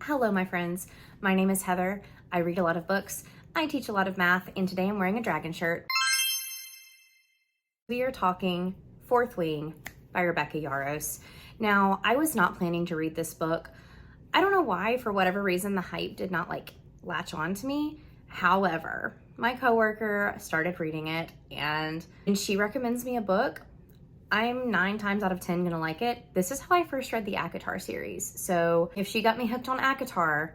Hello, my friends. My name is Heather. I read a lot of books. I teach a lot of math, and today I'm wearing a dragon shirt. We are talking Fourth Wing by Rebecca Yarros. Now, I was not planning to read this book. I don't know why, for whatever reason, the hype did not latch on to me. However, my coworker started reading it, and when she recommends me a book, I'm 9 times out of 10 gonna like it. This is how I first read the ACOTAR series. So if she got me hooked on ACOTAR,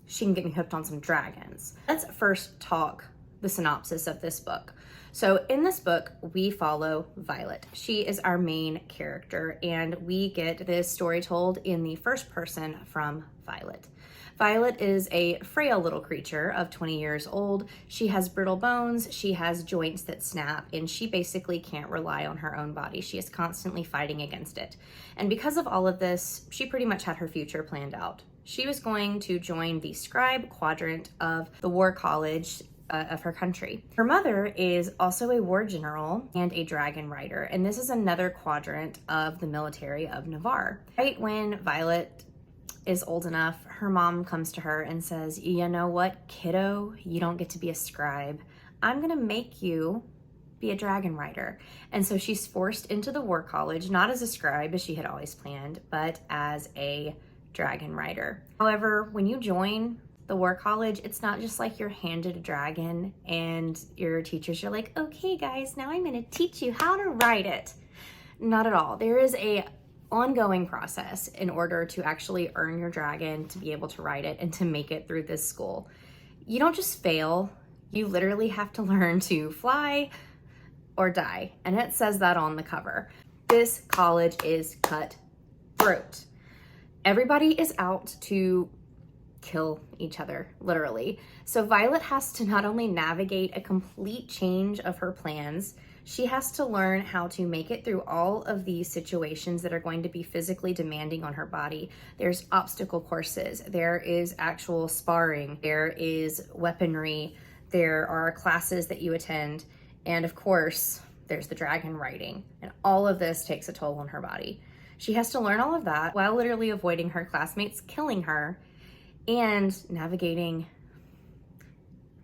she can get me hooked on some dragons. Let's first talk the synopsis of this book. So in this book, we follow Violet. She is our main character, and we get this story told in the first person from Violet. Violet is a frail little creature of 20 years old. She has brittle bones, she has joints that snap, and she basically can't rely on her own body. She is constantly fighting against it. And because of all of this, she pretty much had her future planned out. She was going to join the scribe quadrant of the war college of her country. Her mother is also a war general and a dragon rider, and this is another quadrant of the military of Navarre. Right when Violet is old enough, her mom comes to her and says, "You know what, kiddo? You don't get to be a scribe. I'm gonna make you be a dragon rider." And so she's forced into the war college, not as a scribe as she had always planned, but as a dragon rider. However, when you join the war college, it's not just like you're handed a dragon and your teachers are like, "Okay guys, now I'm gonna teach you how to ride it." Not at all. There is a ongoing process in order to actually earn your dragon, to be able to ride it and to make it through this school. You don't just fail, you literally have to learn to fly or die. And it says that on the cover. This college is cutthroat. Everybody is out to kill each other, literally. So Violet has to not only navigate a complete change of her plans, she has to learn how to make it through all of these situations that are going to be physically demanding on her body. There's obstacle courses, there is actual sparring, there is weaponry, there are classes that you attend, and of course, there's the dragon riding. And all of this takes a toll on her body. She has to learn all of that while literally avoiding her classmates killing her and navigating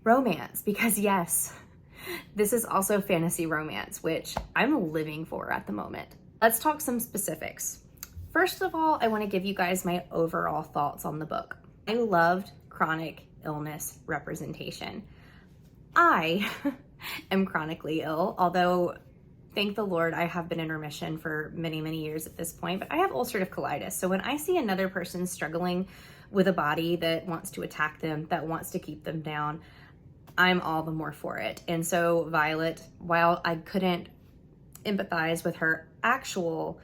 romance, because yes, this is also fantasy romance, which I'm living for at the moment. Let's talk some specifics. First of all, I want to give you guys my overall thoughts on the book. I loved chronic illness representation. I am chronically ill, although thank the Lord I have been in remission for many, many years at this point, but I have ulcerative colitis. So when I see another person struggling with a body that wants to attack them, that wants to keep them down, I'm all the more for it. And so Violet, while I couldn't empathize with her actual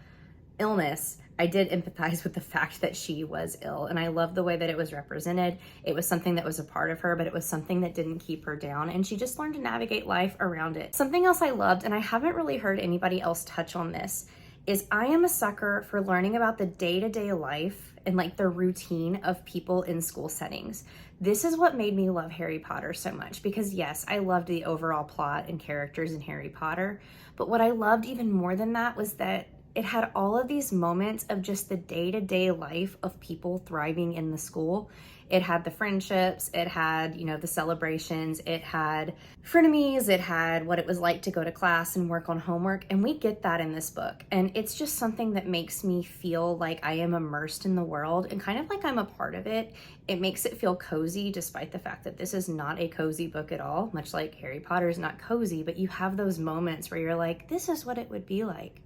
illness, I did empathize with the fact that she was ill. And I love the way that it was represented. It was something that was a part of her, but it was something that didn't keep her down. And she just learned to navigate life around it. Something else I loved, and I haven't really heard anybody else touch on this, is I am a sucker for learning about the day-to-day life and the routine of people in school settings. This is what made me love Harry Potter so much, because yes, I loved the overall plot and characters in Harry Potter, but what I loved even more than that was that it had all of these moments of just the day-to-day life of people thriving in the school. It had the friendships, it had, the celebrations, it had frenemies, it had what it was like to go to class and work on homework, and we get that in this book. And it's just something that makes me feel like I am immersed in the world and kind of like I'm a part of it. It makes it feel cozy, despite the fact that this is not a cozy book at all, much like Harry Potter is not cozy, but you have those moments where you're like, this is what it would be like.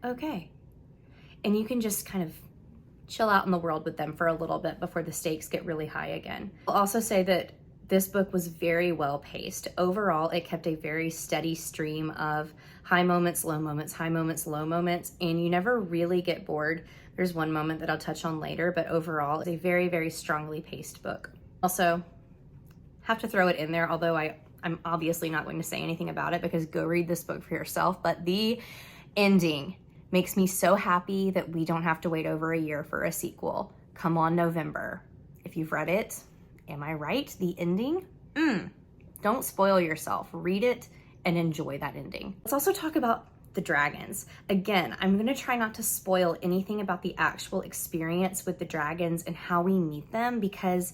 Okay. And you can just kind of chill out in the world with them for a little bit before the stakes get really high again. I'll also say that this book was very well paced. Overall, it kept a very steady stream of high moments, low moments, high moments, low moments, and you never really get bored. There's one moment that I'll touch on later, but overall, it's a very, very strongly paced book. Also, have to throw it in there, although I'm obviously not going to say anything about it because go read this book for yourself, but the ending makes me so happy that we don't have to wait over a year for a sequel. Come on, November. If you've read it, am I right? The ending? Don't spoil yourself. Read it and enjoy that ending. Let's also talk about the dragons. Again, I'm gonna try not to spoil anything about the actual experience with the dragons and how we meet them, because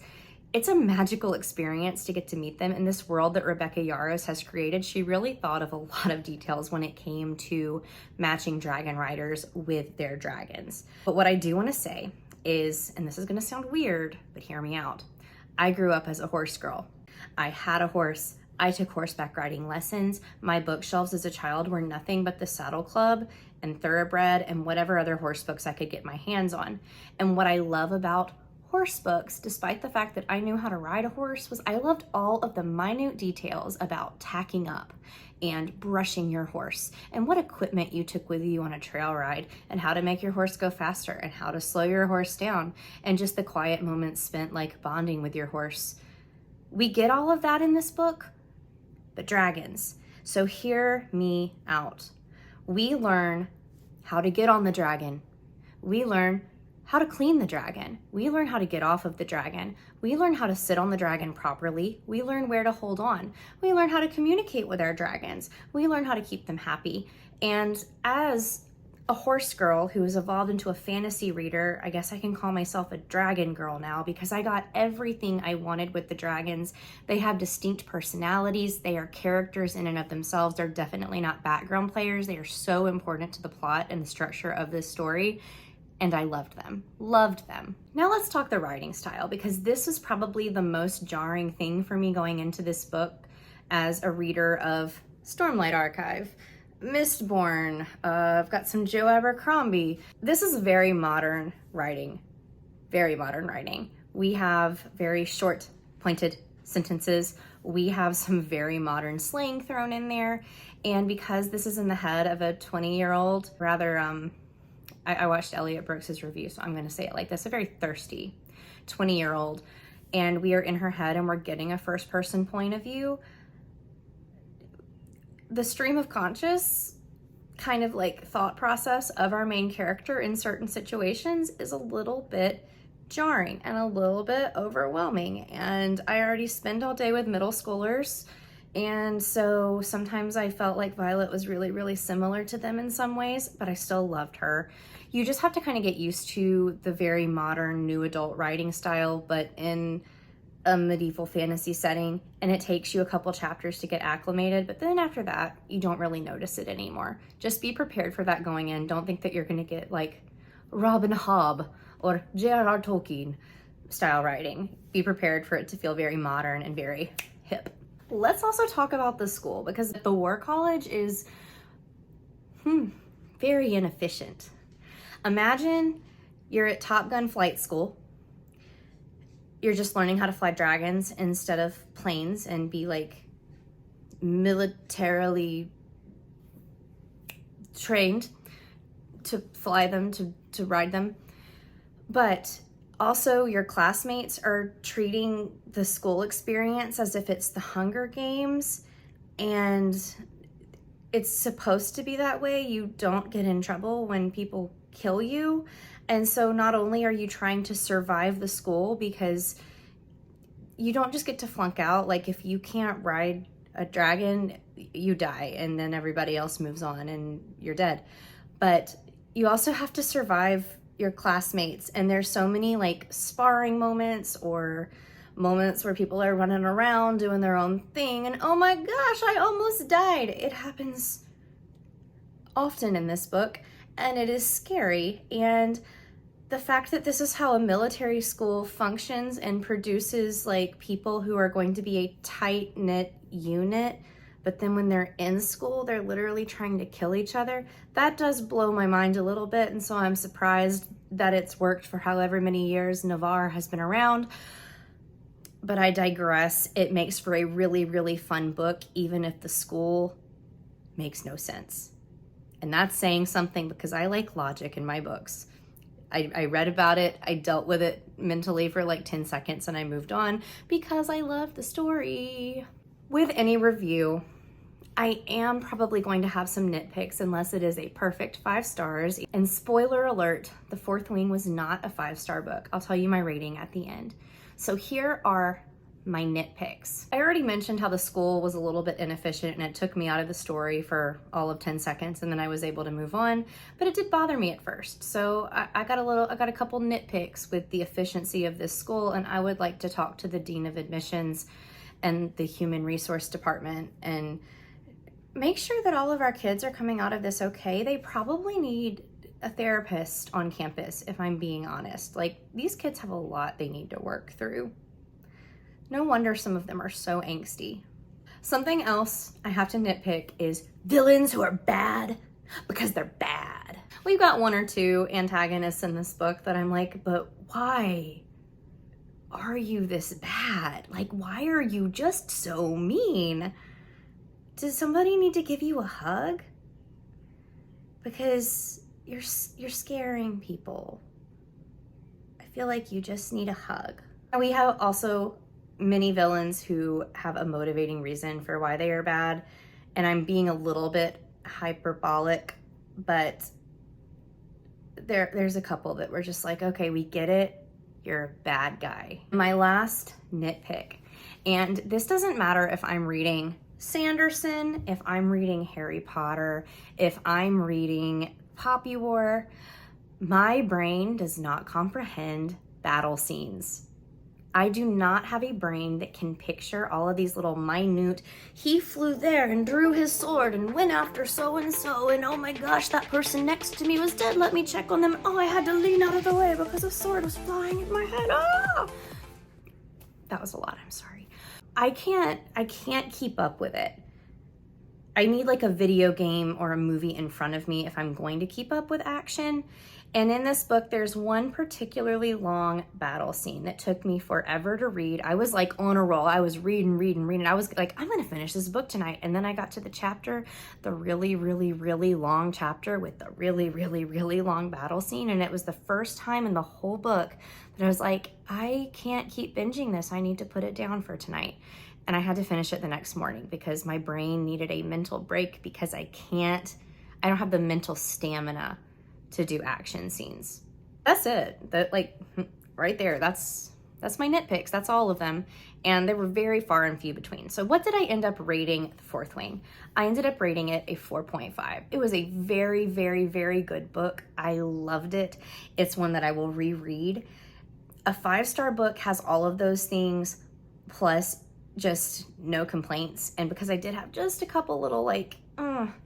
it's a magical experience to get to meet them in this world that Rebecca Yarros has created. She really thought of a lot of details when it came to matching dragon riders with their dragons. But what I do want to say is, and this is going to sound weird, but hear me out. I grew up as a horse girl. I had a horse. I took horseback riding lessons. My bookshelves as a child were nothing but the Saddle Club and Thoroughbred and whatever other horse books I could get my hands on. And what I love about horse books, despite the fact that I knew how to ride a horse, was I loved all of the minute details about tacking up and brushing your horse and what equipment you took with you on a trail ride and how to make your horse go faster and how to slow your horse down and just the quiet moments spent like bonding with your horse. We get all of that in this book, but dragons. So hear me out. We learn how to get on the dragon. We learn how to clean the dragon. We learn how to get off of the dragon. We learn how to sit on the dragon properly. We learn where to hold on. We learn how to communicate with our dragons. We learn how to keep them happy. And as a horse girl who has evolved into a fantasy reader, I guess I can call myself a dragon girl now, because I got everything I wanted with the dragons. They have distinct personalities. They are characters in and of themselves. They're definitely not background players. They are so important to the plot and the structure of this story. And I loved them. Now let's talk the writing style, because this was probably the most jarring thing for me going into this book as a reader of Stormlight Archive, Mistborn, I've got some Joe Abercrombie. This is very modern writing, very modern writing. We have very short, pointed sentences. We have some very modern slang thrown in there. And because this is in the head of a 20-year-old, I watched Elliot Brooks's review, so I'm going to say it like this, a very thirsty 20-year-old, and we are in her head and we're getting a first-person point of view. The stream of conscious kind of like thought process of our main character in certain situations is a little bit jarring and a little bit overwhelming. And I already spend all day with middle schoolers, and so sometimes I felt like Violet was really, really similar to them in some ways, but I still loved her. You just have to kind of get used to the very modern new adult writing style, but in a medieval fantasy setting, and it takes you a couple chapters to get acclimated, but then after that, you don't really notice it anymore. Just be prepared for that going in. Don't think that you're gonna get like Robin Hobb or J.R.R. Tolkien style writing. Be prepared for it to feel very modern and very hip. Let's also talk about the school, because the War College is very inefficient. Imagine you're at Top Gun flight school. You're just learning how to fly dragons instead of planes and be like militarily trained to fly them, to ride them. But also your classmates are treating the school experience as if it's the Hunger Games, and it's supposed to be that way. You don't get in trouble when people kill you. And so not only are you trying to survive the school, because you don't just get to flunk out. Like if you can't ride a dragon, you die, and then everybody else moves on and you're dead. But you also have to survive your classmates, and there's so many like sparring moments or moments where people are running around doing their own thing, and oh my gosh, I almost died. It happens often in this book, and it is scary. And the fact that this is how a military school functions and produces like people who are going to be a tight-knit unit, but then when they're in school, they're literally trying to kill each other, that does blow my mind a little bit. And so I'm surprised that it's worked for however many years Navarre has been around. But I digress. It makes for a really, really fun book, even if the school makes no sense. And that's saying something, because I like logic in my books. I read about it, I dealt with it mentally for like 10 seconds, and I moved on because I love the story. With any review, I am probably going to have some nitpicks unless it is a perfect 5 stars. And spoiler alert, The Fourth Wing was not a 5-star book. I'll tell you my rating at the end. So here are my nitpicks. I already mentioned how the school was a little bit inefficient and it took me out of the story for all of 10 seconds and then I was able to move on, but it did bother me at first. So I got a couple nitpicks with the efficiency of this school, and I would like to talk to the Dean of Admissions and the Human Resource Department and make sure that all of our kids are coming out of this okay. They probably need a therapist on campus, if I'm being honest. Like, these kids have a lot they need to work through. No wonder some of them are so angsty. Something else I have to nitpick is villains who are bad because they're bad. We've got one or two antagonists in this book that I'm like, but why are you this bad? Like, why are you just so mean? Does somebody need to give you a hug? Because you're scaring people. I feel like you just need a hug. And we have also many villains who have a motivating reason for why they are bad. And I'm being a little bit hyperbolic, but there's a couple that we're just like, okay, we get it. You're a bad guy. My last nitpick, and this doesn't matter if I'm reading Sanderson, if I'm reading Harry Potter, if I'm reading Poppy War, my brain does not comprehend battle scenes. I do not have a brain that can picture all of these little minute, he flew there and drew his sword and went after so-and-so, and oh my gosh, that person next to me was dead, let me check on them. Oh, I had to lean out of the way because a sword was flying in my head. Ah! That was a lot, I'm sorry. I can't keep up with it. I need like a video game or a movie in front of me if I'm going to keep up with action. And in this book, there's one particularly long battle scene that took me forever to read. I was like on a roll. I was reading. I was like, I'm gonna finish this book tonight. And then I got to the chapter, the really, really, really long chapter with the really, really, really long battle scene. And it was the first time in the whole book that I was like, I can't keep binging this. I need to put it down for tonight. And I had to finish it the next morning because my brain needed a mental break because I don't have the mental stamina to do action scenes. That's it. That, like, right there, that's my nitpicks. That's all of them. And they were very far and few between. So what did I end up rating The Fourth Wing? I ended up rating it a 4.5. It was a very, very, very good book. I loved it. It's one that I will reread. A 5-star book has all of those things, plus just no complaints. And because I did have just a couple little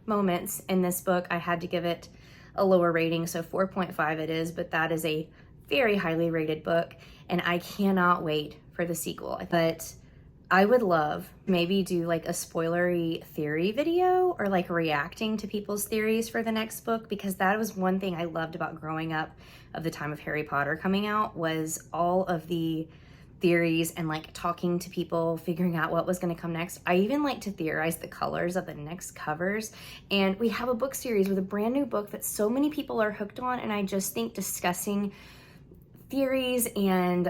moments in this book, I had to give it a lower rating, so 4.5 it is, but that is a very highly rated book, and I cannot wait for the sequel. But I would love maybe do like a spoilery theory video or like reacting to people's theories for the next book, because that was one thing I loved about growing up of the time of Harry Potter coming out, was all of the theories and like talking to people, figuring out what was going to come next. I even like to theorize the colors of the next covers. And we have a book series with a brand new book that so many people are hooked on. And I just think discussing theories and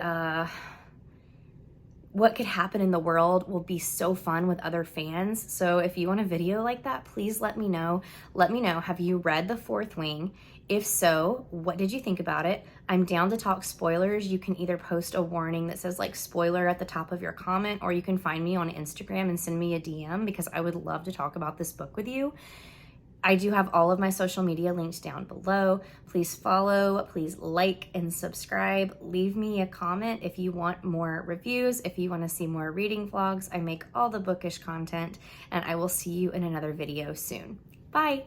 what could happen in the world will be so fun with other fans. So if you want a video like that, please let me know. Let me know, have you read The Fourth Wing? If so, what did you think about it? I'm down to talk spoilers. You can either post a warning that says like spoiler at the top of your comment, or you can find me on Instagram and send me a DM, because I would love to talk about this book with you. I do have all of my social media linked down below. Please follow, please like and subscribe. Leave me a comment if you want more reviews, if you want to see more reading vlogs. I make all the bookish content, and I will see you in another video soon. Bye.